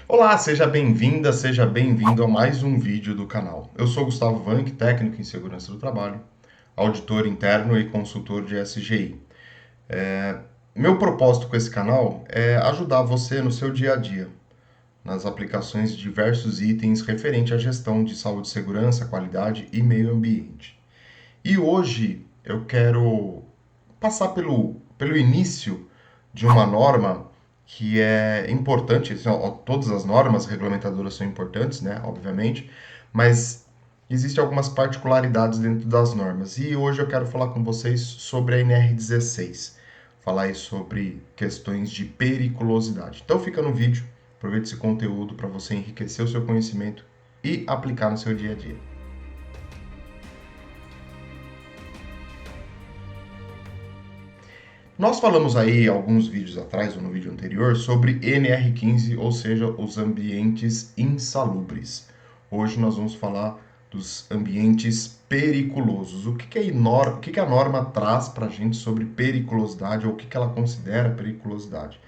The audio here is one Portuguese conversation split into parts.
Olá, seja bem-vinda, seja bem-vindo a mais um vídeo do canal. Eu sou Gustavo Vanck, técnico em segurança do trabalho, auditor interno e consultor de SGI. Meu propósito com esse canal é ajudar você no seu dia a dia, nas aplicações de diversos itens referente à gestão de saúde, segurança, qualidade e meio ambiente. E hoje eu quero passar pelo início de uma norma que é importante. Assim, ó, todas as normas regulamentadoras são importantes, né, obviamente, mas existem algumas particularidades dentro das normas. E hoje eu quero falar com vocês sobre a NR16, falar aí sobre questões de periculosidade. Então fica no vídeo, aproveite esse conteúdo para você enriquecer o seu conhecimento e aplicar no seu dia a dia. Nós falamos aí alguns vídeos atrás, ou no vídeo anterior, sobre NR15, ou seja, os ambientes insalubres. Hoje nós vamos falar dos ambientes periculosos. O que a norma traz para a gente sobre periculosidade, ou o que ela considera periculosidade?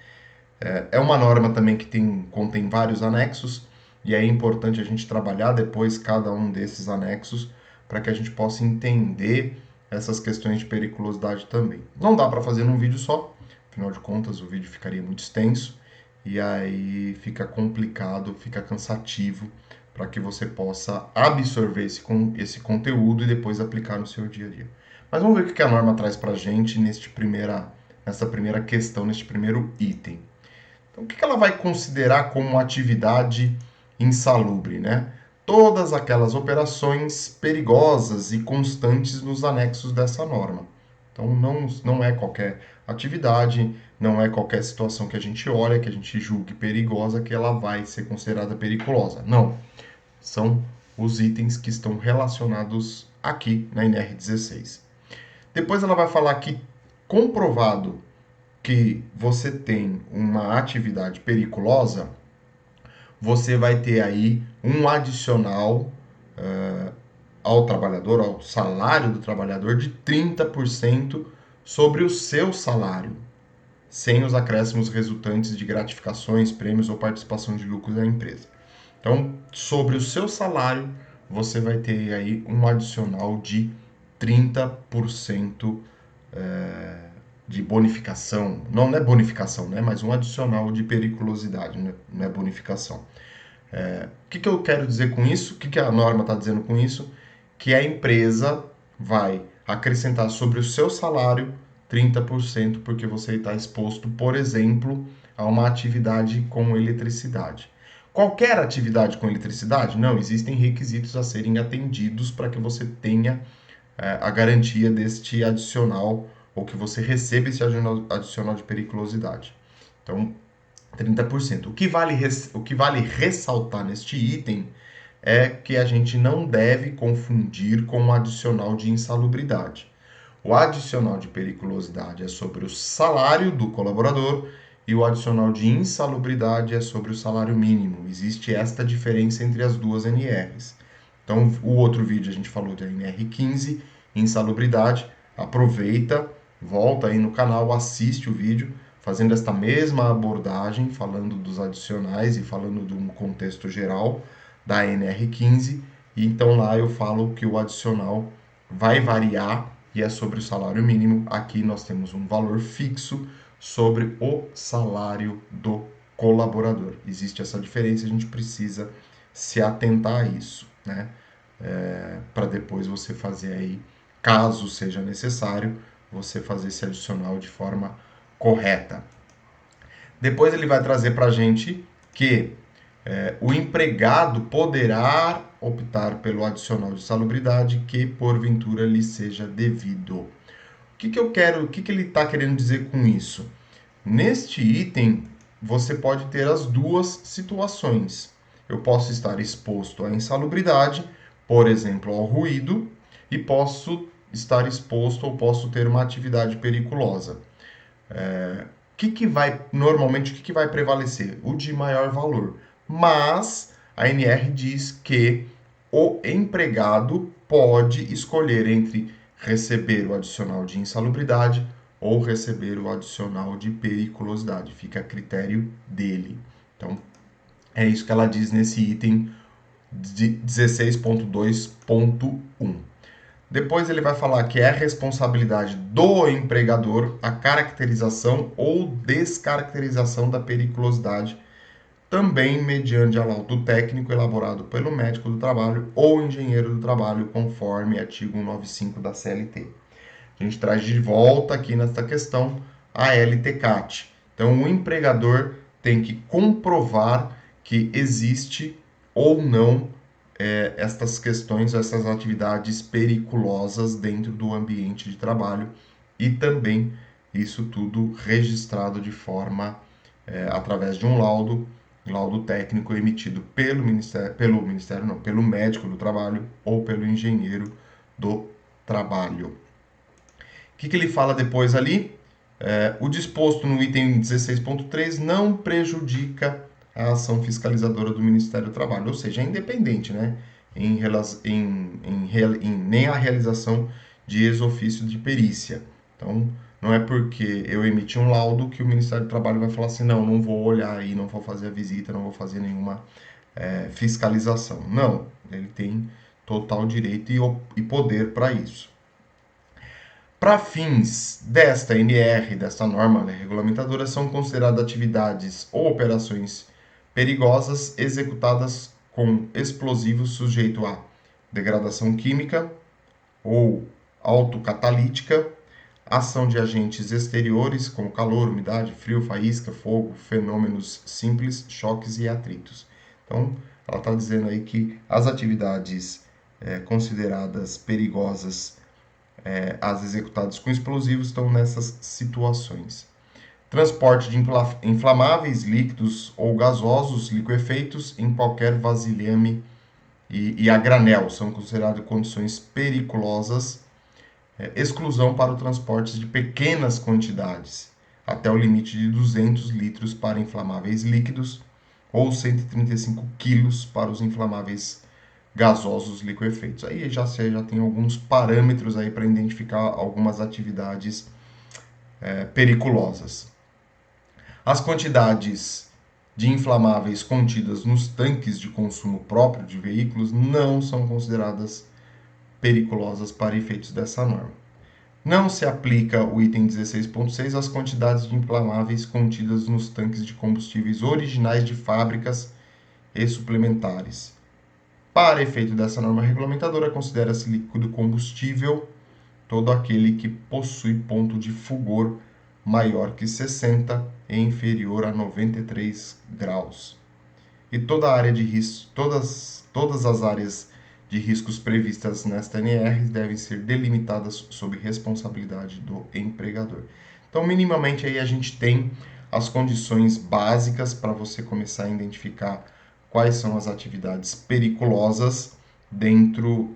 É uma norma também que contém vários anexos, e é importante a gente trabalhar depois cada um desses anexos para que a gente possa entender essas questões de periculosidade também. Não dá para fazer num vídeo só, afinal de contas o vídeo ficaria muito extenso e aí fica complicado, fica cansativo para que você possa absorver esse conteúdo e depois aplicar no seu dia a dia. Mas vamos ver o que a norma traz para a gente nessa primeira questão, neste primeiro item. Então, o que ela vai considerar como atividade insalubre, né? Todas aquelas operações perigosas e constantes nos anexos dessa norma. Então, não é qualquer atividade, não é qualquer situação que a gente olha, que a gente julgue perigosa, que ela vai ser considerada periculosa. Não. São os itens que estão relacionados aqui na NR16. Depois ela vai falar que comprovado que você tem uma atividade periculosa, você vai ter aí um adicional ao trabalhador, ao salário do trabalhador, de 30% sobre o seu salário, sem os acréscimos resultantes de gratificações, prêmios ou participação de lucros da empresa. Então, sobre o seu salário, você vai ter aí um adicional de 30% de bonificação. Não é bonificação, né? Mas um adicional de periculosidade, não é bonificação. O que eu quero dizer com isso? O que a norma está dizendo com isso? Que a empresa vai acrescentar sobre o seu salário 30%, porque você está exposto, por exemplo, a uma atividade com eletricidade. Qualquer atividade com eletricidade? Não, existem requisitos a serem atendidos para que você tenha a garantia deste adicional, ou que você receba esse adicional de periculosidade. Então, 30%. O que vale ressaltar neste item é que a gente não deve confundir com o adicional de insalubridade. O adicional de periculosidade é sobre o salário do colaborador e o adicional de insalubridade é sobre o salário mínimo. Existe esta diferença entre as duas NRs. Então, o outro vídeo a gente falou de NR15, insalubridade. Aproveita, volta aí no canal, assiste o vídeo, fazendo esta mesma abordagem, falando dos adicionais e falando de um contexto geral da NR15. E então lá eu falo que o adicional vai variar e é sobre o salário mínimo. Aqui nós temos um valor fixo sobre o salário do colaborador. Existe essa diferença, a gente precisa se atentar a isso, né? Para depois você fazer aí, caso seja necessário, você fazer esse adicional de forma correta. Depois ele vai trazer para a gente que o empregado poderá optar pelo adicional de salubridade que porventura lhe seja devido. O que ele está querendo dizer com isso? Neste item, você pode ter as duas situações. Eu posso estar exposto à insalubridade, por exemplo, ao ruído, e posso estar exposto ou posso ter uma atividade periculosa. Normalmente, o que vai prevalecer? O de maior valor. Mas a NR diz que o empregado pode escolher entre receber o adicional de insalubridade ou receber o adicional de periculosidade. Fica a critério dele. Então, É isso que ela diz nesse item de 16.2.1. Depois ele vai falar que é a responsabilidade do empregador a caracterização ou descaracterização da periculosidade, também mediante laudo técnico elaborado pelo médico do trabalho ou engenheiro do trabalho, conforme artigo 195 da CLT. A gente traz de volta aqui nesta questão a LTCAT. Então, o empregador tem que comprovar que existe ou não estas questões, essas atividades periculosas dentro do ambiente de trabalho e também isso tudo registrado de forma através de um laudo técnico emitido pelo médico do trabalho ou pelo engenheiro do trabalho. O que ele fala depois ali? O disposto no item 16.3 não prejudica a ação fiscalizadora do Ministério do Trabalho, ou seja, é independente, né? Nem a realização de ex-ofício de perícia. Então, não é porque eu emiti um laudo que o Ministério do Trabalho vai falar assim, não vou olhar aí, não vou fazer a visita, não vou fazer nenhuma fiscalização. Não, ele tem total direito e poder para isso. Para fins desta NR, desta norma regulamentadora, são consideradas atividades ou operações perigosas executadas com explosivos sujeito a degradação química ou autocatalítica, ação de agentes exteriores como calor, umidade, frio, faísca, fogo, fenômenos simples, choques e atritos. Então, ela está dizendo aí que as atividades consideradas perigosas as executadas com explosivos estão nessas situações. Transporte de inflamáveis, líquidos ou gasosos, liquefeitos em qualquer vasilhame e a granel são consideradas condições periculosas. Exclusão para o transporte de pequenas quantidades, até o limite de 200 litros para inflamáveis líquidos ou 135 quilos para os inflamáveis gasosos liquefeitos. Aí você já tem alguns parâmetros aí para identificar algumas atividades periculosas. As quantidades de inflamáveis contidas nos tanques de consumo próprio de veículos não são consideradas periculosas para efeitos dessa norma. Não se aplica o item 16.6 às quantidades de inflamáveis contidas nos tanques de combustíveis originais de fábricas e suplementares. Para efeito dessa norma regulamentadora, considera-se líquido combustível todo aquele que possui ponto de fulgor maior que 60 e inferior a 93 graus. E toda a área de risco, todas as áreas de riscos previstas nesta NR devem ser delimitadas sob responsabilidade do empregador. Então, minimamente aí a gente tem as condições básicas para você começar a identificar quais são as atividades periculosas dentro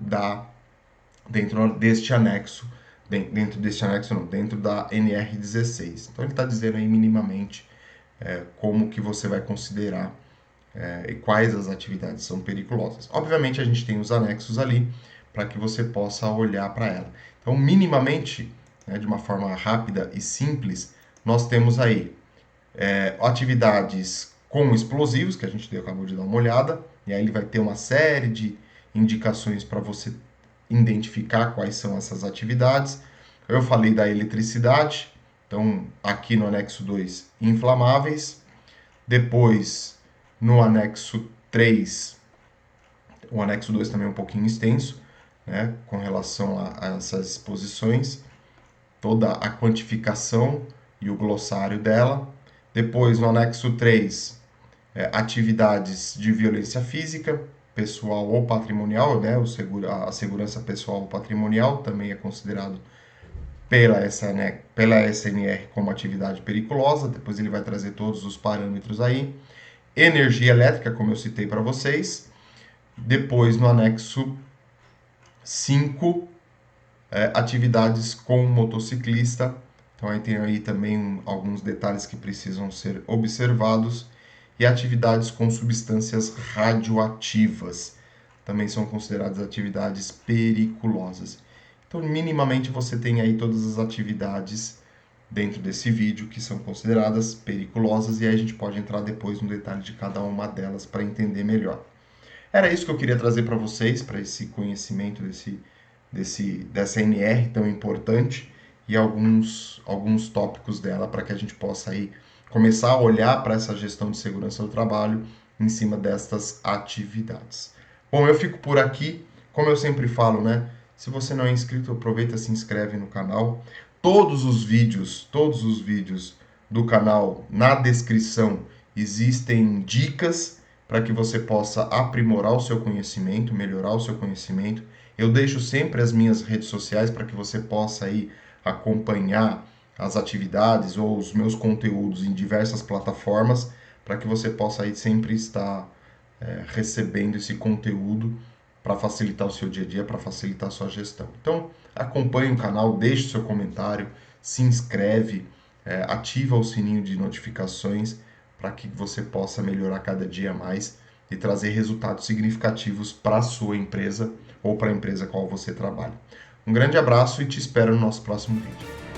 deste anexo, dentro da NR16. Então ele está dizendo aí minimamente como que você vai considerar e quais as atividades são periculosas. Obviamente a gente tem os anexos ali para que você possa olhar para ela. Então minimamente, de uma forma rápida e simples, nós temos aí atividades com explosivos, que a gente acabou de dar uma olhada, e aí ele vai ter uma série de indicações para você identificar quais são essas atividades. Eu falei da eletricidade, então aqui no anexo 2, inflamáveis. Depois, no anexo 3, o anexo 2 também é um pouquinho extenso, né, com relação a essas exposições, toda a quantificação e o glossário dela. Depois, no anexo 3, atividades de violência física, pessoal ou patrimonial, né? A segurança pessoal ou patrimonial também é considerado pela SNR como atividade periculosa. Depois ele vai trazer todos os parâmetros aí. Energia elétrica, como eu citei para vocês. Depois, no anexo 5, atividades com motociclista. Então aí tem aí também alguns detalhes que precisam ser observados. E atividades com substâncias radioativas também são consideradas atividades periculosas. Então, minimamente, você tem aí todas as atividades dentro desse vídeo que são consideradas periculosas e aí a gente pode entrar depois no detalhe de cada uma delas para entender melhor. Era isso que eu queria trazer para vocês, para esse conhecimento dessa NR tão importante e alguns tópicos dela para que a gente possa aí começar a olhar para essa gestão de segurança do trabalho em cima destas atividades. Bom, eu fico por aqui. Como eu sempre falo, né? Se você não é inscrito, aproveita e se inscreve no canal. Todos os vídeos do canal, na descrição existem dicas para que você possa aprimorar o seu conhecimento, melhorar o seu conhecimento. Eu deixo sempre as minhas redes sociais para que você possa aí acompanhar as atividades ou os meus conteúdos em diversas plataformas, para que você possa aí sempre estar recebendo esse conteúdo para facilitar o seu dia a dia, para facilitar a sua gestão. Então, acompanhe o canal, deixe seu comentário, se inscreve, ativa o sininho de notificações para que você possa melhorar cada dia mais e trazer resultados significativos para a sua empresa ou para a empresa com a qual você trabalha. Um grande abraço e te espero no nosso próximo vídeo.